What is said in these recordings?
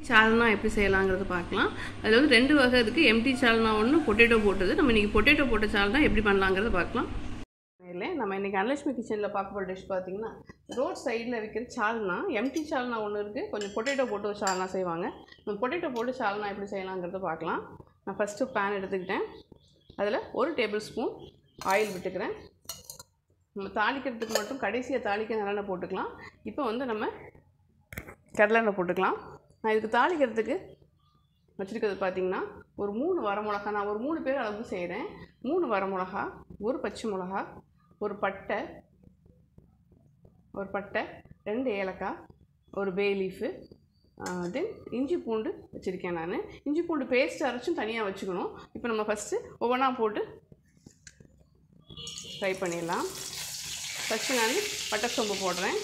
சால்னா எப்படி செய்யலாங்கிறத பார்க்கலாம். அதில் வந்து 2 வகை இருக்குது. எம்டி சால்னா ஒன்று, பொட்டேட்டோ போட்டது. நம்ம இன்றைக்கி பொட்டேட்டோ போட்ட சால்னா எப்படி பண்ணலாங்கிறத பார்க்கலாம். இல்லை, நம்ம இன்றைக்கி அனலட்சுமி கிச்சனில் பார்க்க போகிற டிஷ் பார்த்திங்கன்னா, ரோட் சைடில் விற்கிற சால்னா, எம்டி சால்னா ஒன்று இருக்குது, கொஞ்சம் பொட்டேட்டோ போட்டு ஒரு சால்னா செய்வாங்க. நம்ம பொட்டேட்டோ போட்டு சால்னா எப்படி செய்யலாங்கிறத பார்க்கலாம். நான் ஃபஸ்ட்டு பேன் எடுத்துக்கிட்டேன். அதில் 1 டேபிள் ஸ்பூன் ஆயில் விட்டுக்கிறேன். நம்ம தாளிக்கிறதுக்கு மட்டும் கடைசியாக தாளிக்க நல்லெண்ணெய் போட்டுக்கலாம். இப்போ வந்து நம்ம கடலெண்ணெய் போட்டுக்கலாம். நான் இதுக்கு தாளிக்கிறதுக்கு வச்சுருக்கிறது பார்த்திங்கன்னா, ஒரு 3 வரமிளகா. நான் ஒரு 3 பேர் அளவுக்கு செய்கிறேன். 3 வரமிளகா, 1 பச்சை மிளகா, ஒரு பட்டை, 2 ஏலக்காய், ஒரு பே லீஃபு, தென் இஞ்சி பூண்டு வச்சுருக்கேன். நான் இஞ்சி பூண்டு பேஸ்ட்டு அரைச்சும் தனியாக வச்சுக்கணும். இப்போ நம்ம ஃபஸ்ட்டு ஒவ்வொன்றா போட்டு ஃப்ரை பண்ணிடலாம். ஃபஸ்ட்டு நான் பட்டை சோம்பு போடுறேன்.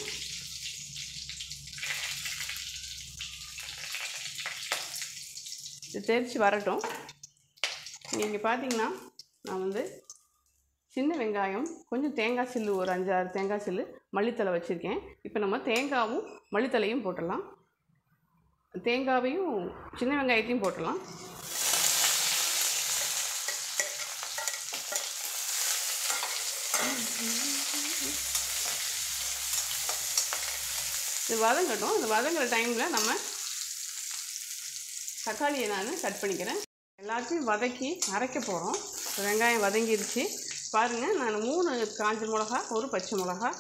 இது தெரிச்சு வரட்டும். நீங்கள் பார்த்தீங்கன்னா, நான் வந்து சின்ன வெங்காயம், கொஞ்சம் தேங்காய் சில்லு, ஒரு 5-6 தேங்காய் சில்லு, மல்லித்தலை வச்சுருக்கேன். இப்போ நம்ம தேங்காயும் மல்லித்தலையும் போட்டுடலாம். தேங்காவையும் சின்ன வெங்காயத்தையும் போட்டுடலாம். இது வதங்கட்டும். இது வதங்குற டைமில் நம்ம தக்காளியை நான் கட் பண்ணிக்கிறேன். எல்லாத்தையும் வதக்கி அரைக்க போகிறோம். வெங்காயம் வதங்கிருச்சு பாருங்கள். நான் 3 காஞ்ச மிளகா, 1 பச்சை மிளகா,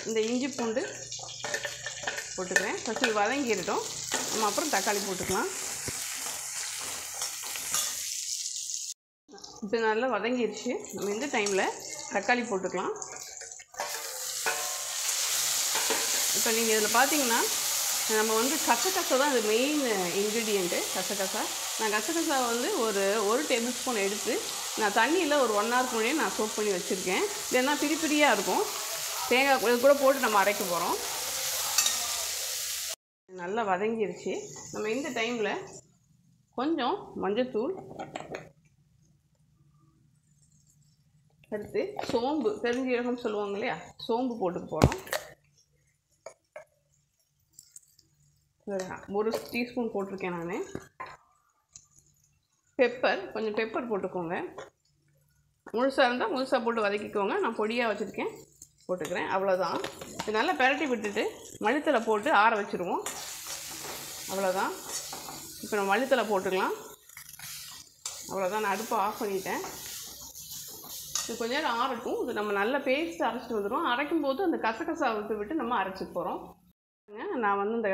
இந்த இஞ்சி பூண்டு போட்டுக்கிறேன். ஃபஸ்ட்டு இது வதங்கிடட்டும். நம்ம அப்புறம் தக்காளி போட்டுக்கலாம். இப்போ நல்லா வதங்கிருச்சு. நம்ம இந்த டைமில் தக்காளி போட்டுக்கலாம். இப்போ நீங்கள் இதில் பார்த்தீங்கன்னா, நம்ம வந்து கசகசை தான் இது மெயின் இன்க்ரீடியண்ட்டு. கசகசா, நான் கசகசா வந்து ஒரு டேபிள் ஸ்பூன் எடுத்து நான் தண்ணியில் ஒரு 1 ஹவர் முன்னாடியே நான் சோப் பண்ணி வச்சுருக்கேன். இல்லைன்னா பிரியாக இருக்கும். தேங்காய் இது கூட போட்டு நம்ம அரைக்க போகிறோம். நல்லா வதங்கிருச்சு. நம்ம இந்த டைமில் கொஞ்சம் மஞ்சத்தூள், அடுத்து சோம்பு, பெருஞ்சீரகம் சொல்லுவாங்க இல்லையா, சோம்பு போட்டுக்க போகிறோம். 1 டீஸ்பூன் போட்டிருக்கேன் நான். பெப்பர், கொஞ்சம் பெப்பர் போட்டுக்கோங்க. முழுசாக இருந்தால் முழுசாக போட்டு வதக்கிக்கோங்க. நான் பொடியாக வச்சுருக்கேன், போட்டுக்கிறேன். அவ்வளோதான். இது நல்லா பெரட்டி விட்டுட்டு மல்லித்தலை போட்டு ஆற வச்சுருவோம். அவ்வளோதான். இப்போ நம்ம மல்லித்தலை போட்டுக்கலாம். அவ்வளோதான். நான் அடுப்பை ஆஃப் பண்ணிட்டேன். இது கொஞ்ச நேரம் ஆறட்டும். இது நம்ம நல்ல பேஸ்ட்டு அரைச்சிட்டு வந்துடுவோம். அரைக்கும்போது அந்த கசகசா விட்டு நம்ம அரைச்சிட்டு போகிறோம். நான் வந்து இந்த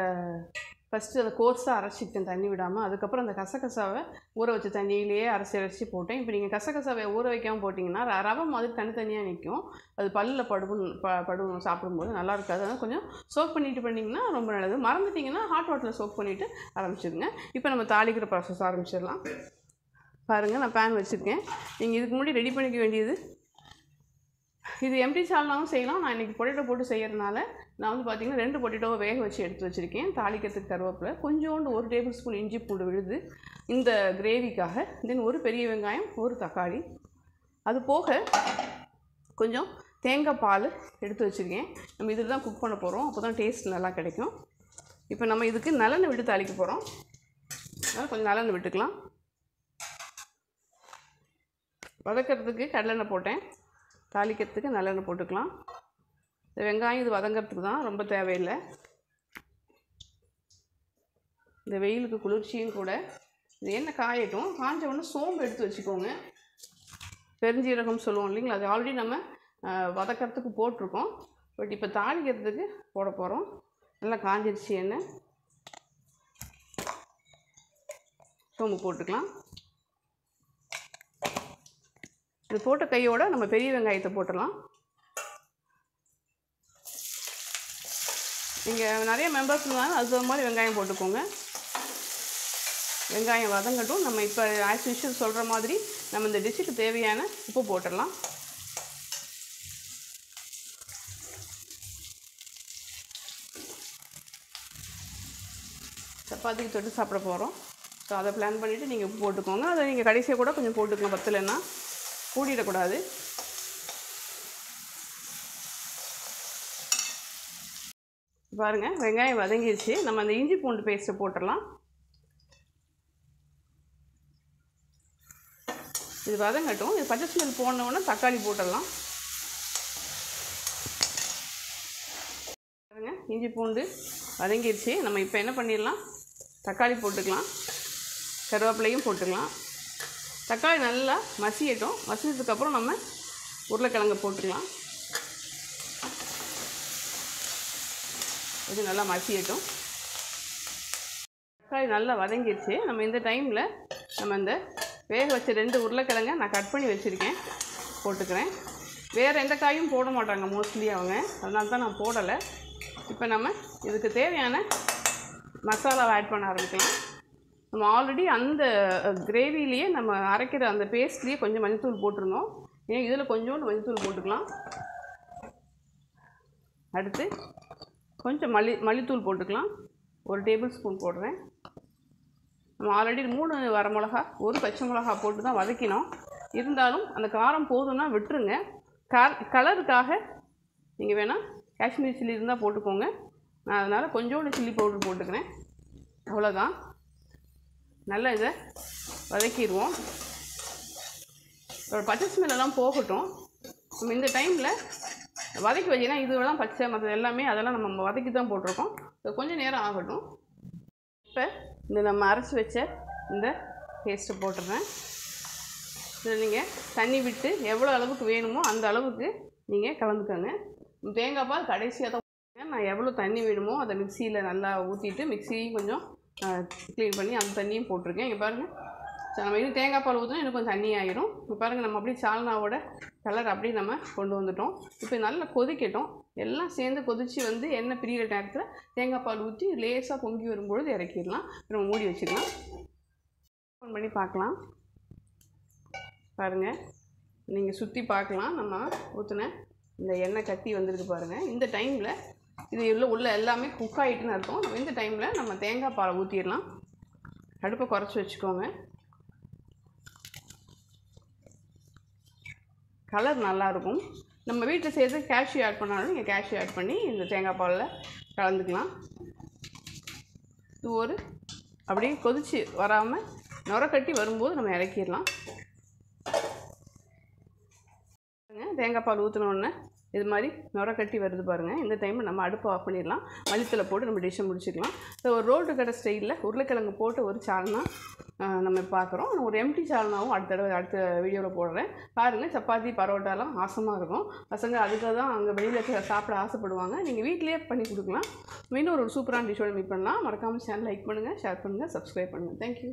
ஃபஸ்ட்டு அதை கோர்ஸாக அரைச்சிட்டேன் தண்ணி விடாமல். அதுக்கப்புறம் அந்த கசகசாவை ஊற வச்ச தண்ணியிலேயே அரைச்சி போட்டேன். இப்போ நீங்கள் கசகசாவை ஊற வைக்காமல் போட்டிங்கன்னா ரவை மாதிரி தனித்தனியாக நிற்கும். அது பல்லில் படுவோம் சாப்பிடும்போது நல்லா இருக்காது. அதனால் கொஞ்சம் சோக் பண்ணிட்டு பண்ணிங்கன்னா ரொம்ப நல்லது. மறந்துட்டிங்கன்னா ஹாட் வாட்டரில் சோக் பண்ணிவிட்டு ஆரம்பிச்சிடுங்க. இப்போ நம்ம தாளிக்கிற ப்ராசஸ் ஆரம்பிச்சிடலாம். பாருங்கள், நான் பேன் வச்சுருக்கேன். நீங்கள் இதுக்கு முன்னாடி ரெடி பண்ணிக்க வேண்டியது, இது எம்டி சால்னாவும் செய்யலாம். நான் இன்றைக்கி பொட்டேட்டோ போட்டு செய்கிறதுனால நான் வந்து பார்த்திங்கன்னா 2 பொட்டேட்டோவை வேக வச்சு எடுத்து வச்சுருக்கேன். தாளிக்கிறதுக்கு கருவேப்பிலை, கொஞ்சோண்டு 1 டேபிள் ஸ்பூன் இஞ்சி பூண்டு விழுது இந்த கிரேவிக்காக, தென் 1 பெரிய வெங்காயம், 1 தக்காளி, அது போக கொஞ்சம் தேங்காய் பால் எடுத்து வச்சுருக்கேன். நம்ம இதில் தான் குக் பண்ண போகிறோம். அப்போ தான் டேஸ்ட் நல்லா கிடைக்கும். இப்போ நம்ம இதுக்கு நல்லெண்ணெய் விட்டு தாளிக்க போகிறோம். அதனால் கொஞ்சம் நல்லெண்ணெய் விட்டுக்கலாம். வதக்கிறதுக்கு கடலெண்ணெய் போட்டேன், தாளிக்கிறதுக்கு நல்லெண்ணெய் போட்டுக்கலாம். இந்த வெங்காயம் இது வதங்கிறதுக்கு தான், ரொம்ப தேவையில்லை. இந்த வெயிலுக்கு குளிர்ச்சியும் கூட. இது எண்ணெய் காயட்டும். காஞ்ச உடனே சோம்பு எடுத்து வச்சுக்கோங்க. பெருஞ்சீரகம் சொல்லுவோம் இல்லைங்களா, அது ஆல்ரெடி நம்ம வதக்கிறதுக்கு போட்டிருக்கோம். பட் இப்போ தாளிக்கிறதுக்கு போட போகிறோம். நல்லா காஞ்சிருச்சு எண்ணெய். சோம்பு போட்டுக்கலாம். இது போட்ட கையோடு நம்ம பெரிய வெங்காயத்தை போட்டுடலாம். நீங்கள் நிறைய மெம்பர்ஸ் இருந்தாலும் அது மாதிரி வெங்காயம் போட்டுக்கோங்க. வெங்காயம் வதங்கட்டும். நம்ம இப்போ ஆஸ் யூஷுவல் சொல்கிற மாதிரி நம்ம இந்த டிஷ்ஷுக்கு தேவையான உப்பு போட்டுடலாம். சப்பாத்திக்கு தொட்டு சாப்பிட போகிறோம். ஸோ அதை பிளான் பண்ணிவிட்டு நீங்கள் உப்பு போட்டுக்கோங்க. அதை நீங்கள் கடைசியாக கூட கொஞ்சம் போட்டுக்கலாம், பத்தலைன்னா கூடிடக்கூடாது. பாருங்கள் வெங்காயம் வதங்கிடுச்சு. நம்ம அந்த இஞ்சி பூண்டு பேஸ்ட்டை போட்டுடலாம். இது வதங்கட்டும். இது பச்சை ஸ்மெல் போனோடனே தக்காளி போட்டுடலாம். பாருங்கள் இஞ்சி பூண்டு வதங்கிடுச்சு. நம்ம இப்போ என்ன பண்ணிடலாம், தக்காளி போட்டுக்கலாம், கருவேப்பிலையும் போட்டுக்கலாம். தக்காளி நல்லா மசியட்டும். மசிஞ்சதுக்கப்புறம் நம்ம உருளைக்கிழங்கு போட்டுக்கலாம். இது நல்லா மசியட்டும். தக்காளி நல்லா வதங்கிடுச்சு. நம்ம இந்த டைமில் நம்ம இந்த வேக வச்ச 2 உருளைக்கிழங்கை நான் கட் பண்ணி வச்சுருக்கேன், போட்டுக்கிறேன். வேறு எந்த காயும் போட மாட்டாங்க மோஸ்ட்லி அவங்க, அதனால தான் நான் போடலை. இப்போ நம்ம இதுக்கு தேவையான மசாலாவை ஆட் பண்ண ஆரம்பிக்கலாம். நம்ம ஆல்ரெடி அந்த கிரேவிலேயே நம்ம அரைக்கிற அந்த பேஸ்ட்லேயே கொஞ்சம் மஞ்சத்தூள் போட்டிருந்தோம். ஏன் இதில் கொஞ்சோண்டு மஞ்சத்தூள் போட்டுக்கலாம். அடுத்து கொஞ்சம் மல்லித்தூள் போட்டுக்கலாம். 1 டேபிள் ஸ்பூன் போடுறேன். நம்ம ஆல்ரெடி 3 வரமிளகா 1 பச்சை மிளகா போட்டு தான் வதக்கினோம். இருந்தாலும் அந்த காரம் போதும்னா விட்டுருங்க. கலருக்காக நீங்கள் வேணால் காஷ்மீரி சில்லி இருந்தால் போட்டுக்கோங்க. நான் அதனால் கொஞ்சோண்டு சில்லி பவுடர் போட்டுக்கிறேன். அவ்வளோதான். நல்லா இதை வதக்கிடுவோம். ஒரு பச்சை ஸ்மெல்லாம் போகட்டும். நம்ம இந்த டைமில் வதக்கி வச்சிங்கன்னா இதுவெல்லாம் பச்சை மற்ற எல்லாமே அதெல்லாம் நம்ம வதக்கி தான் போட்டிருக்கோம். கொஞ்சம் நேரம் ஆகட்டும். இப்போ இந்த நம்ம அரைச்சி வச்ச இந்த பேஸ்ட்டை போட்டுடுறேன். இதில் நீங்கள் தண்ணி விட்டு எவ்வளோ அளவுக்கு வேணுமோ அந்த அளவுக்கு நீங்கள் கலந்துக்கோங்க. தேங்காய் பால் கடைசியாக தான் நான் எவ்வளோ தண்ணி வேணுமோ அதை மிக்சியில் நல்லா ஊற்றிட்டு மிக்சியும் கொஞ்சம் க்ளீன் பண்ணி அந்த தண்ணியும் போட்டிருக்கேன். இங்கே பாருங்கள், நம்ம இன்னும் தேங்காய் பால் ஊற்றினா இன்னும் கொஞ்சம் தண்ணி ஆகிடும். இப்போ பாருங்கள் நம்ம அப்படியே சால்னாவோட கலர் அப்படியே நம்ம கொண்டு வந்துட்டோம். இப்போ நல்லா கொதிக்கட்டும். எல்லாம் சேர்ந்து கொதித்து வந்து எண்ணெய் பிரிகிற நேரத்தில் தேங்காய் பால் ஊற்றி லேசாக பொங்கி வரும்பொழுது இறக்கிடலாம். நம்ம மூடி வச்சுக்கலாம். ஓப்பன் பண்ணி பார்க்கலாம். பாருங்கள், நீங்கள் சுற்றி பார்க்கலாம். நம்ம ஊற்றின இந்த எண்ணெய் கட்டி வந்துருக்கு பாருங்கள். இந்த டைமில் இது உள்ள எல்லாமே குக் ஆகிட்டுன்னு அர்த்தம். நம்ம இந்த டைமில் நம்ம தேங்காய் பாலை ஊற்றிடலாம். அடுப்பை குறைச்சி வச்சுக்கோங்க. கலர் நல்லாயிருக்கும். நம்ம வீட்டில் செய்கிறது கேஷ்யூ ஆட் பண்ணாலும் நீங்கள் கேஷ்யூ ஆட் பண்ணி இந்த தேங்காய் பாலில் கலந்துக்கலாம். இது ஒரு அப்படியே கொதித்து வராமல் நுரக்கட்டி வரும்போது நம்ம இறக்கிடலாம். தேங்காய் பால் ஊற்றினோடனே இது மாதிரி நுரக்கட்டி வருது பாருங்கள். இந்த டைமில் நம்ம அடுப்பை ஆஃப் பண்ணிடலாம். மல்லித்தலை போட்டு நம்ம டிஷ்ஷை முடிச்சுக்கலாம். ஸோ ஒரு ரோட்டு கடை ஸ்டைலில் உருளைக்கிழங்கு போட்டு ஒரு சால்னா நம்ம பார்க்குறோம். ஒரு எம்டி சால்னாவும் அடுத்த வீடியோவில் போடுறேன். பாருங்கள், சப்பாத்தி பரோட்டாலாம் ஆசமாக இருக்கும். பசங்க அதுக்காக தான் அங்கே வெளியில் சாப்பிட ஆசைப்படுவாங்க. நீங்கள் வீட்டிலேயே பண்ணி கொடுக்கலாம். இன்னும் ஒரு சூப்பரான டிஷ்ஷோட மீட் பண்ணலாம். மறக்காமல் சேனல் லைக் பண்ணுங்கள், ஷேர் பண்ணுங்கள், சப்ஸ்கிரைப் பண்ணுங்கள். தேங்க்யூ.